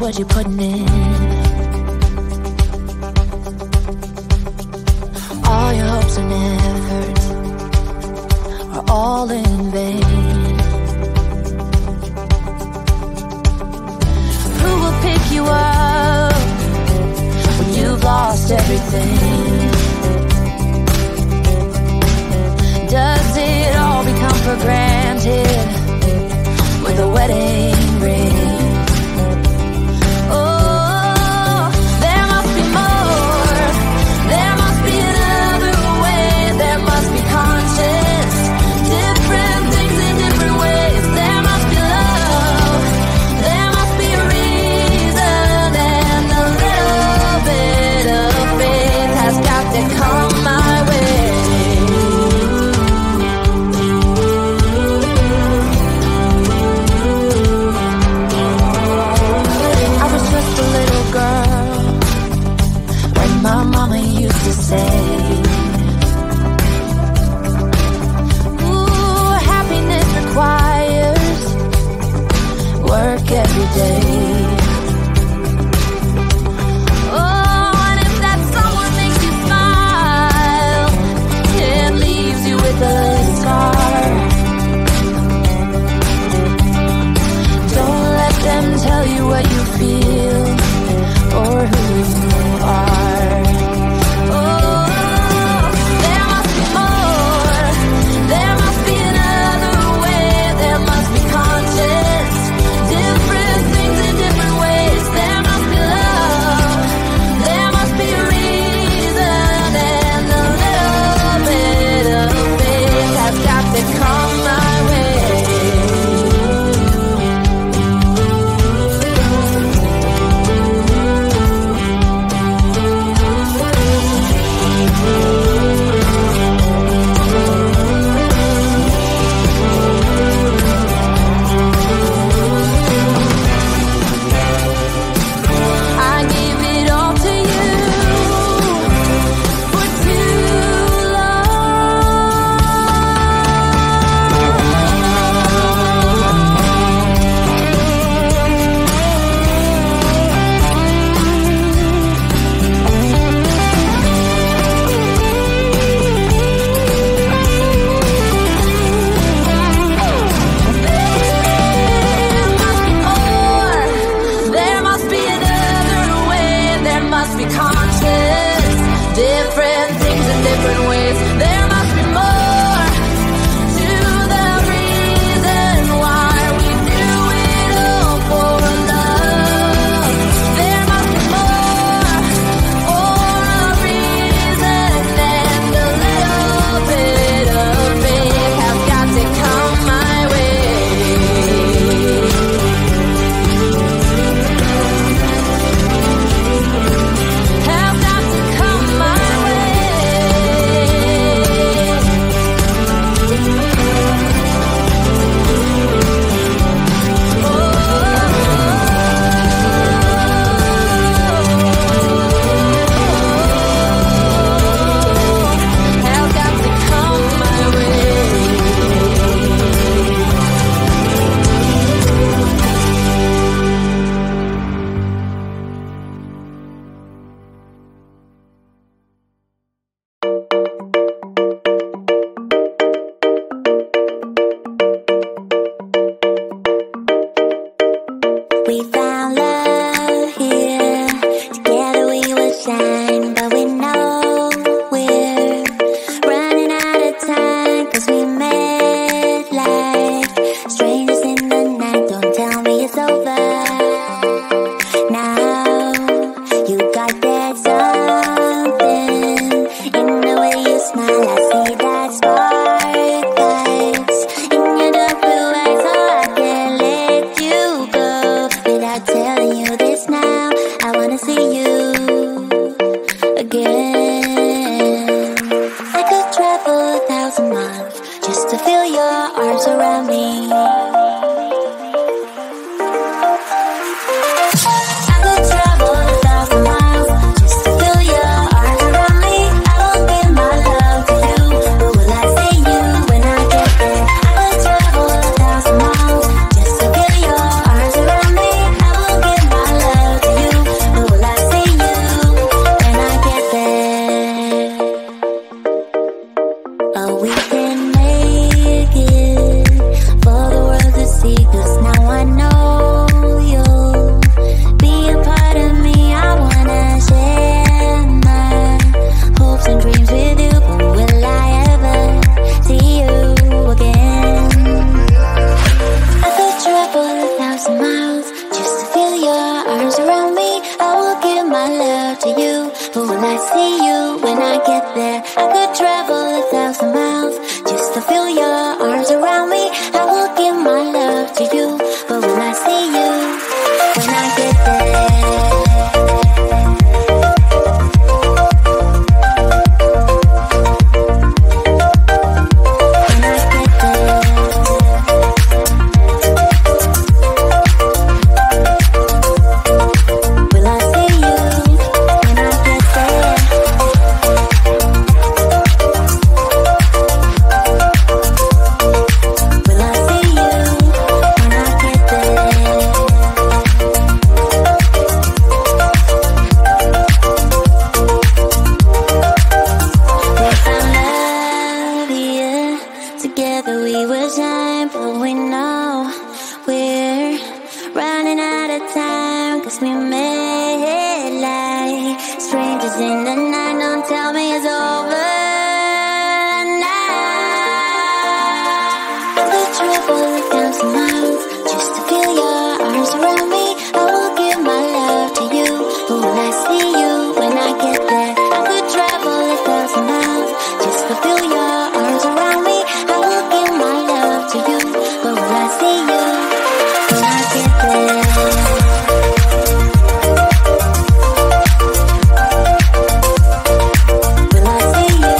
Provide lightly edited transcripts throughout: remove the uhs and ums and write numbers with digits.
what you're putting in. All your hopes and efforts are all in vain. Who will pick you up when you've lost everything? Does it all become for granted with a wedding ring? Every day. Oh, and if that someone makes you smile and leaves you with a scar, don't let them tell you what you feel or who you are. Oh, there must be more. There must be another way. There must be conscience. Different things in different ways. There must be love. There must be a reason, and a little bit of faith has got to come my way. together we will shine, but we know we're running out of time, 'cause we made like strangers in the night. Don't tell me it's over now. I could travel 1,000 miles just to feel your arms around me. I will give my love to you, but will I see you when I get there? I could travel 1,000 miles just to feel your arms around me. I will give my love to you, but will I see you when I get there? Will I see you?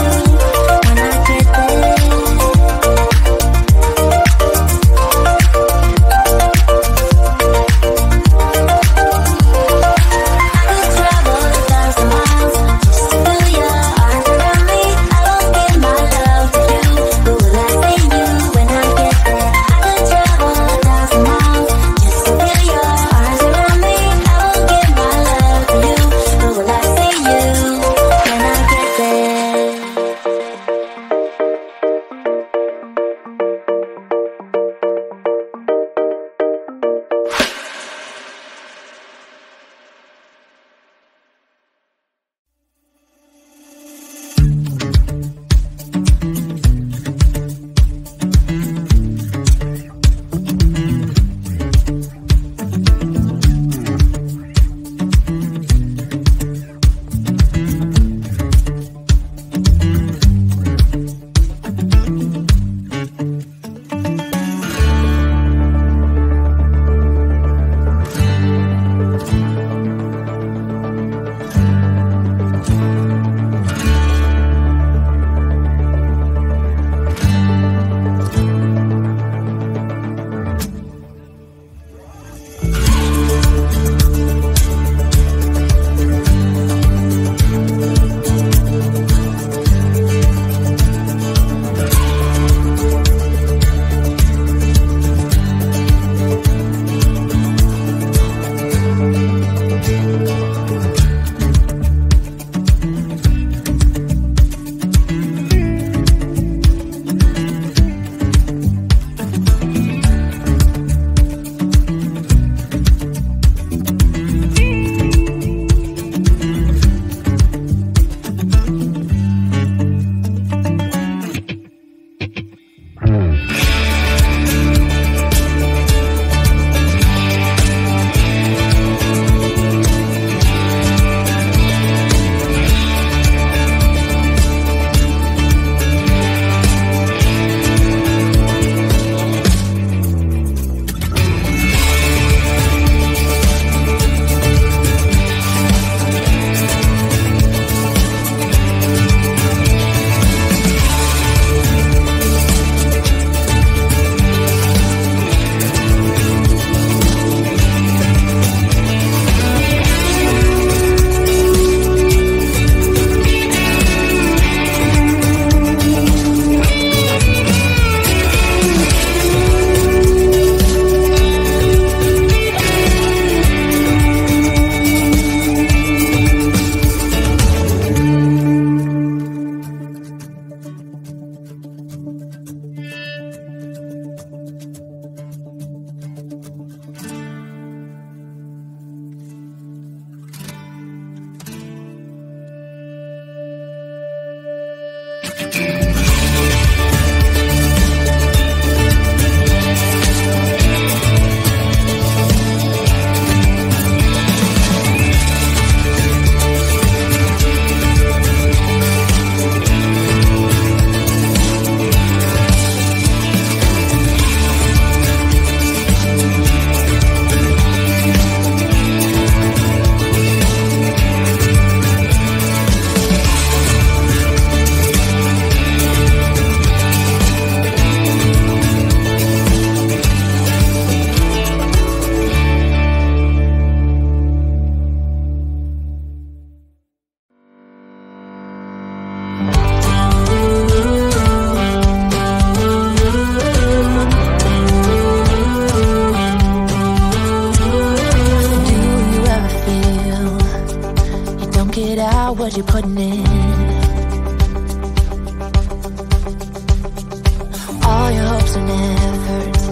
all your hopes and efforts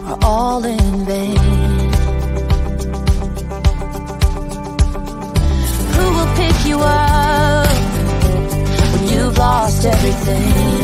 are all in vain. Who will pick you up when you've lost everything?